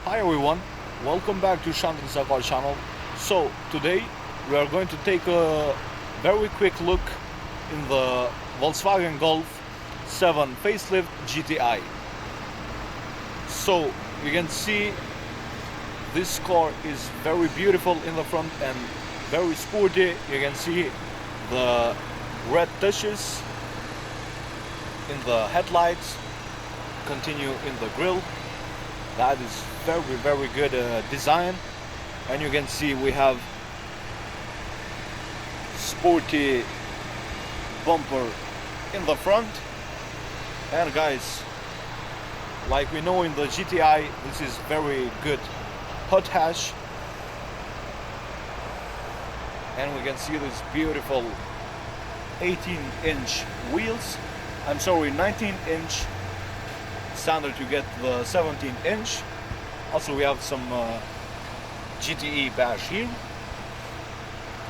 Hi everyone, welcome back to Shantan Sakar channel. So today we are going to take a very quick look in the Volkswagen Golf 7 facelift GTI. So you can see this car is very beautiful in the front and very sporty. You can see the red touches in the headlights, continue in the grille. That is very good design, and you can see we have sporty bumper in the front. And guys, like we know in the GTI, this is very good hot hatch, and we can see these beautiful 18-inch wheels. I'm sorry, 19-inch. Standard to get the 17-inch. Also we have some GTI badge here.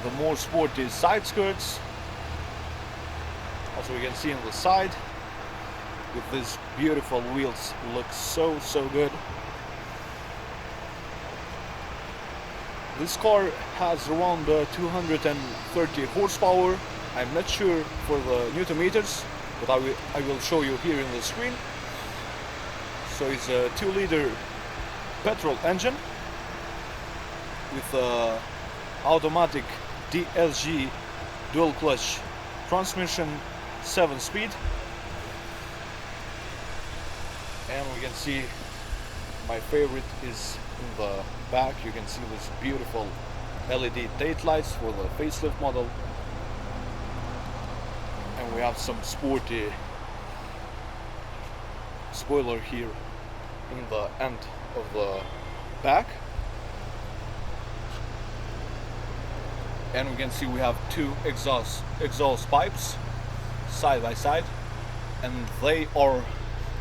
The more sporty side skirts. Also we can see on the side with these beautiful wheels, looks so good. This car has around 230 horsepower. I'm not sure for the Newton meters, but I will show you here in the screen. So it's a 2-liter petrol engine with a automatic DSG dual clutch transmission, 7-speed. And we can see my favorite is in the back. You can see this beautiful LED taillights for the facelift model. And we have some sporty spoiler here in the end of the back, and we can see we have two exhaust pipes side by side, and they are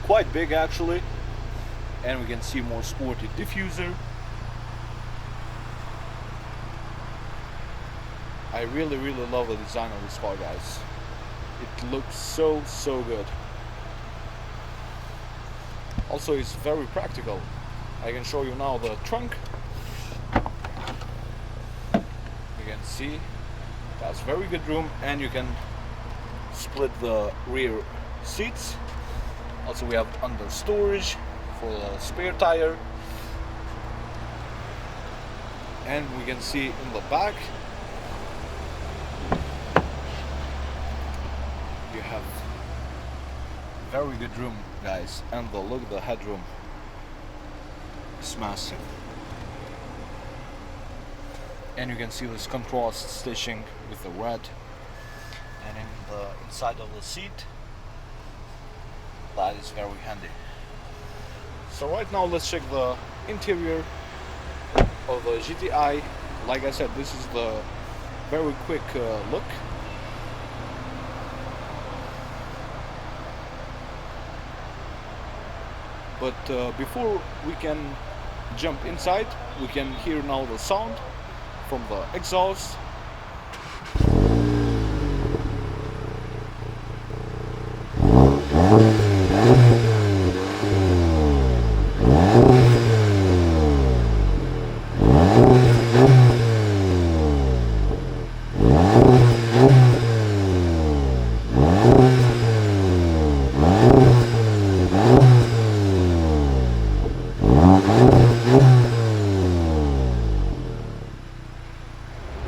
quite big actually. And we can see more sporty diffuser. I really love the design of this car, guys. It looks so good. Also, it's very practical. I can show you now the trunk. You can see that's very good room, and you can split the rear seats. Also, we have under storage for the spare tire, and we can see in the back you have very good room, guys, and look, the headroom is massive. And you can see this contrast stitching with the red, and in the inside of the seat, that is very handy. So right now let's check the interior of the GTI. Like I said, this is the very quick look. But before we can jump inside, we can hear now the sound from the exhaust.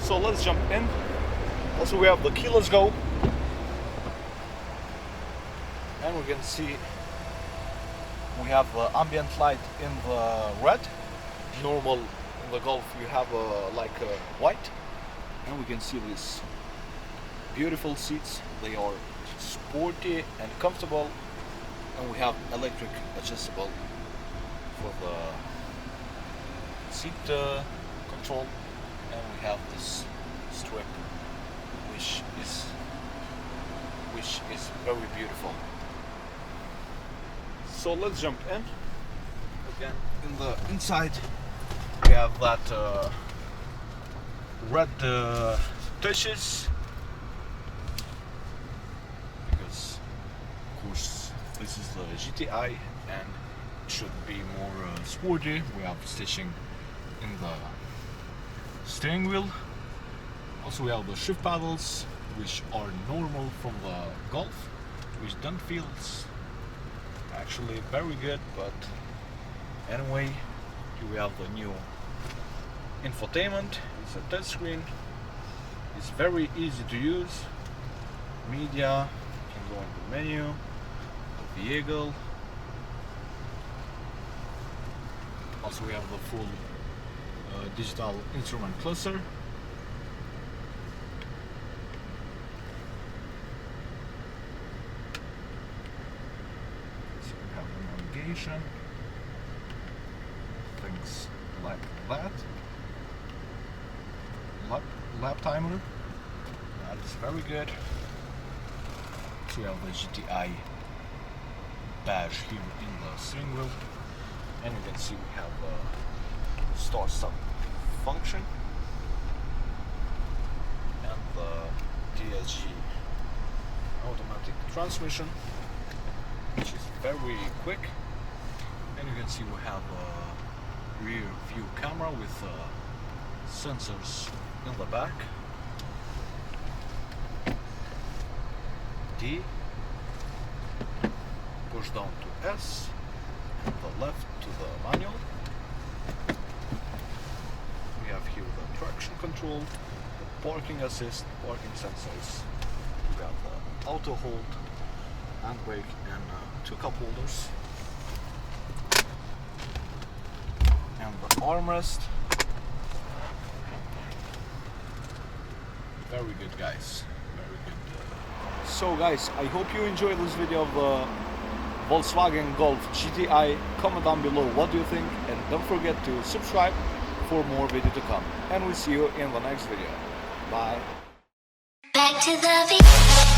So let's jump in. Also we have the keyless go, and we can see we have ambient light in the red. Normal in the Golf you have like white, and we can see these beautiful seats. They are sporty and comfortable, and we have electric adjustable for the seat control. And we have this strip, which is very beautiful. So let's jump in. Again, in the inside, we have that red touches, because of course this is the GTI, and should be more sporty. We have stitching in the steering wheel. Also we have the shift paddles, which are normal from the Golf, which don't feel actually very good, but anyway, here we have the new infotainment. It's a touchscreen. It's very easy to use. Media, you can go in the menu, the vehicle. Also we have the full digital instrument cluster. So we have the navigation, things like that. Lap timer, that is very good. So we have the GTI badge here in the steering wheel, and you can see we have a start-stop function and the DSG automatic transmission, which is very quick. And you can see we have a rear view camera with sensors in the back. D, push down to S, and the left to the manual. We have here the traction control, the parking assist, parking sensors. We have the auto hold, handbrake, and two cup holders, and the armrest. Very good, guys, very good. So guys, I hope you enjoyed this video of the Volkswagen Golf GTI. Comment down below what do you think, and don't forget to subscribe for more video to come. And we'll see you in the next video. Bye. Back to the beat.